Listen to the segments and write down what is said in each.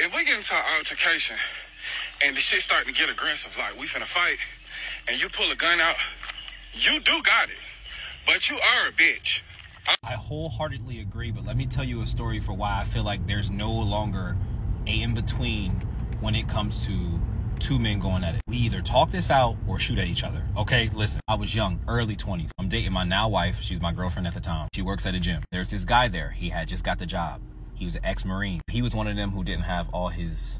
if we get into an altercation and the shit starting to get aggressive, like we finna fight, and you pull a gun out, you do got it, but you are a bitch. I wholeheartedly agree, but let me tell you a story for why I feel like there's no longer a in-between when it comes to two men going at it. We either talk this out or shoot at each other. Okay, listen, I was young, early 20s. I'm dating my now wife. She was my girlfriend at the time. She works at a gym. There's this guy there. He had just got the job. He was an ex-Marine. He was one of them who didn't have all his...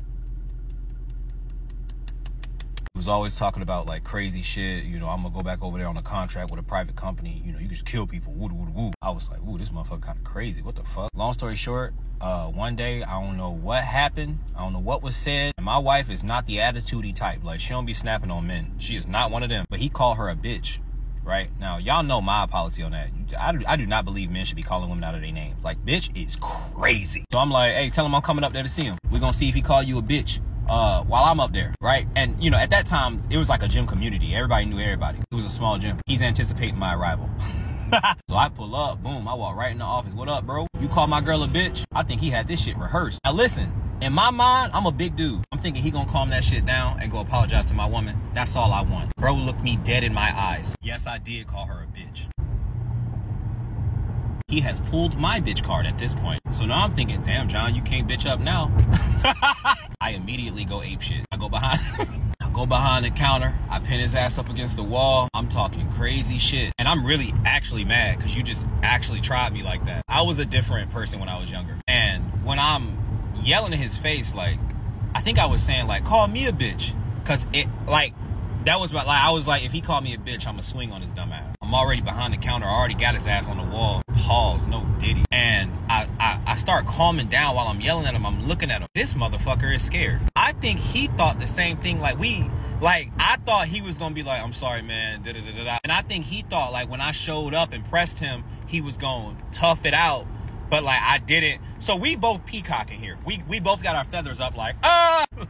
He was always talking about like crazy shit. You know, I'm gonna go back over there on a contract with a private company. You know, you can just kill people. Woo, woo, woo. I was like, ooh, this motherfucker kind of crazy. What the fuck? Long story short, one day, I don't know what happened. I don't know what was said. And my wife is not the attitudey type. Like, she don't be snapping on men. She is not one of them. But he called her a bitch, right? Now, y'all know my policy on that. I do not believe men should be calling women out of their names. Like, bitch is crazy. So I'm like, hey, tell him I'm coming up there to see him. We're gonna see if he call you a bitch while I'm up there, right? And, you know, at that time, it was like a gym community. Everybody knew everybody. It was a small gym. He's anticipating my arrival. So I pull up, boom, I walk right in the office. What up, bro? You call my girl a bitch? I think he had this shit rehearsed. Now listen, in my mind, I'm a big dude. I'm thinking he gonna calm that shit down and go apologize to my woman. That's all I want. Bro looked me dead in my eyes. Yes, I did call her a bitch. He has pulled my bitch card at this point. So now I'm thinking, damn, John, you can't bitch up now. I immediately go ape shit. I go behind the counter. I pin his ass up against the wall. I'm talking crazy shit. And I'm really actually mad because you just actually tried me like that. I was a different person when I was younger. And when I'm yelling in his face, like, I think I was saying, like, call me a bitch. Because it, like, that was my, like, I was like, if he called me a bitch, I'm going to swing on his dumb ass. I'm already behind the counter. I already got his ass on the wall. Pause, no diddy. And I start calming down while I'm yelling at him. I'm looking at him. This motherfucker is scared. I think he thought the same thing. Like I thought he was going to be like, I'm sorry, man. Da, da, da, da, da. And I think he thought like when I showed up and pressed him, he was going to tough it out. But like I didn't. So we both peacocking here. We both got our feathers up like,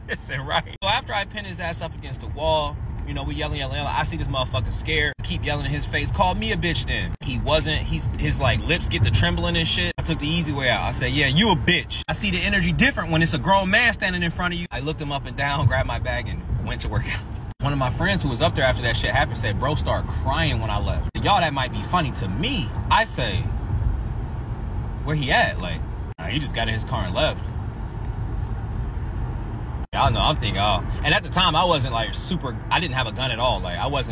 listen, right. So after I pin his ass up against the wall, you know, we yelling. I see this motherfucker scared. I keep yelling in his face. Call me a bitch then. He wasn't. His like lips get to trembling and shit. I took the easy way out. I said, yeah, you a bitch. I see the energy different when it's a grown man standing in front of you. I looked him up and down, grabbed my bag and went to work out. One of my friends who was up there after that shit happened said, bro started crying when I left. Y'all, that might be funny to me. I say, where he at? Like, he just got in his car and left. Y'all know, I'm thinking, oh. And at the time, I wasn't like super, I didn't have a gun at all. Like, I was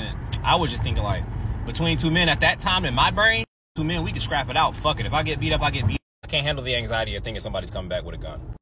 just thinking like, between two men at that time in my brain, two men, we could scrap it out. Fuck it. If I get beat up, I get beat up. I can't handle the anxiety of thinking somebody's coming back with a gun.